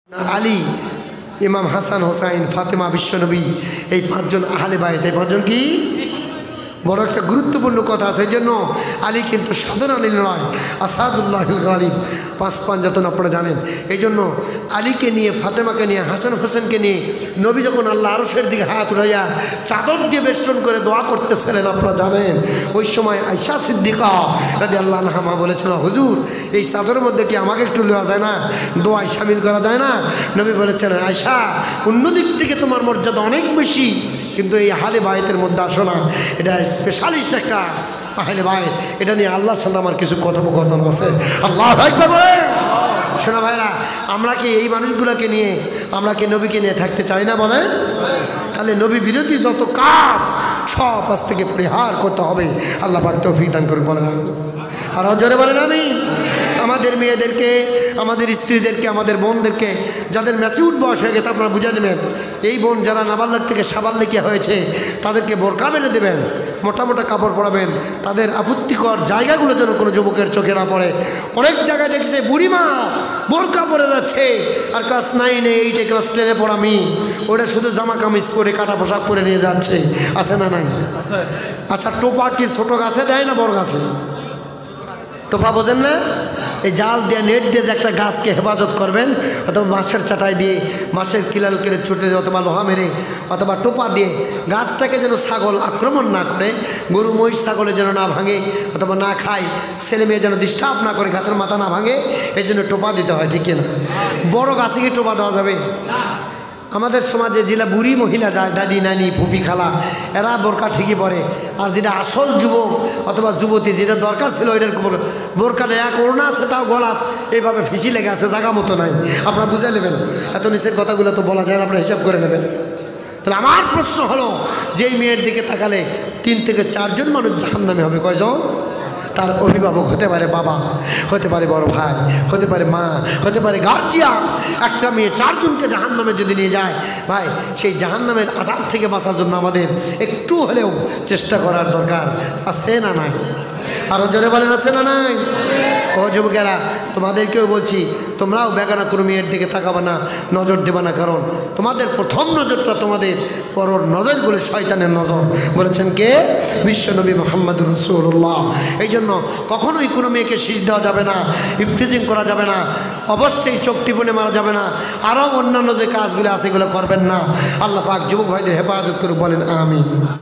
আলী, ইমাম হাসান হোসাইন, ফাতেমা, বিশ্বনবী, এই পাঁচজন আহলে বাইত। এই পাঁচজন কি বড় একটা গুরুত্বপূর্ণ কথা। সেই জন্য আলী কিন্তু সাধারণ আলী নয়, আসাদুল্লাহিল গালিব, পাঁচ পাঞ্জাতন আপনারা জানেন। এই জন্য আলীকে নিয়ে, ফাতেমাকে নিয়ে, হাসান হোসেনকে নিয়ে নবী যখন আল্লাহ আরশের দিকে হাত উঠাইয়া চাদর দিয়ে বেষ্টন করে দোয়া করতেছিলেন আপনারা জানেন। ওই সময় আয়েশা সিদ্দিকা রাদিয়াল্লাহু আনহা বলেছিল, হুজুর এই চাদরের মধ্যে কি আমাকে একটু নেওয়া যায় না, দোয়ায় শামিল করা যায় না? নবী বলেছেন, আয়েশা অন্যদিক থেকে তোমার মর্যাদা অনেক বেশি, কিন্তু এই আহলে বাইতের মধ্যে আসো না, এটা স্পেশালিস্ট একটা আহলে বাইত, এটা নিয়ে আল্লাহর সাথে আমার কিছু কথোপকথন আছে। আল্লাহু আকবার বলে। শোনা ভাইরা, আমরা কি এই মানুষগুলোকে নিয়ে, আমরা কি নবীকে নিয়ে থাকতে চাই না বলেন? তাহলে নবী বিরোধী যত কাজ সব আজ থেকে পরিহার করতে হবে। আল্লাহ পাক তৌফিক দান করুন, বলেন আমিন। আর জোরে বলেন আমিন। আমাদের মেয়েদেরকে, আমাদের স্ত্রীদেরকে, আমাদের বোনদেরকে, যাদের ম্যাচিউর বয়স হয়ে গেছে আপনারা বুঝে নেবেন, এই বোন যারা নাবালক থেকে সাবালকে হয়েছে তাদেরকে বোরকা বেঁধে দেবেন, মোটা মোটা কাপড় পরাবেন, তাদের আপত্তিকর জায়গাগুলো যেন কোনো যুবকের চোখে না পড়ে। অনেক জায়গায় দেখছে বুড়িমা বোরকা পরে যাচ্ছে, আর ক্লাস 9-এ 8-এ ক্লাস 10-এ পড়া মেয়ে ওটা শুধু জামা কামিজ পরে কাটা পোশাক পরে নিয়ে যাচ্ছে। আছে না নাই? আচ্ছা, টোপা কি ছোটো গাছে দেয় না বড় গাছে? টোপা বোঝেন না? এই জাল দিয়ে, নেট দিয়ে যে একটা গাছকে হেফাজত করবেন, অথবা বাঁশের চাটাই দিয়ে, বাঁশের কিলাল কেড়ে ছুটে, অথবা লোহা মেরে, অথবা টোপা দিয়ে গাছটাকে যেন ছাগল আক্রমণ না করে, গরু মহিষ ছাগলে যেন না ভাঙে অথবা না খায়, ছেলে মেয়ে যেন ডিস্টার্ব না করে, গাছের মাথা না ভাঙে, এই জন্য টোপা দিতে হয়, ঠিক কিনা? বড় গাছে কি টোপা দেওয়া যাবে? আমাদের সমাজে যেটা বুড়ি মহিলা যায়, দাদি, নানি, ফুপি, খালা, এরা বোরকা ঠিকই পরে। আর যেটা আসল যুবক অথবা যুবতী, যেটা দরকার ছিল ওইটার বোরকাটা এক ওড়না আছে, তাও গলাত এইভাবে ফিসি লেগে আছে, জায়গা মতো নাই। আপনারা বুঝে নেবেন, এত নিচের কথাগুলো তো বলা যায় না, আপনারা হিসাব করে নেবেন। তাহলে আমার প্রশ্ন হলো, যেই মেয়ের দিকে তাকালে 3 থেকে 4 জন মানুষ জাহান্নামে হবে, কয়জন? তার অভিভাবক হতে পারে বাবা, হতে পারে বড় ভাই, হতে পারে মা, হতে পারে গার্জিয়ান। একটা মেয়ে 4 জনকে জাহান্নামে যদি নিয়ে যায়, ভাই সেই জাহান্নামের আযাব থেকে বাঁচার জন্য আমাদের একটু হলেও চেষ্টা করার দরকার আছে না নাই? আরও জোরে বলেন, আছে না নাই? ও যুবকেরা, তোমাদেরকেও বলছি, তোমরাও বেগানা কোনো মেয়ের দিকে তাকাবে না, নজর দেবে না, কারণ তোমাদের প্রথম নজরটা তোমাদের পরর নজরগুলো শয়তানের নজর। বলেছেন কে? বিশ্বনবী মুহাম্মদুর রাসূলুল্লাহ। এই জন্য কখনোই কোনো মেয়েকে শীষ দেওয়া যাবে না, ইফটিজিং করা যাবে না, অবশ্যই চোখ টিপুনে মারা যাবে না, আরও অন্যান্য যে কাজগুলো আছে এগুলো করবেন না। আল্লাহ পাক যুবক ভাইদের হেফাজত করে, বলেন আমিন।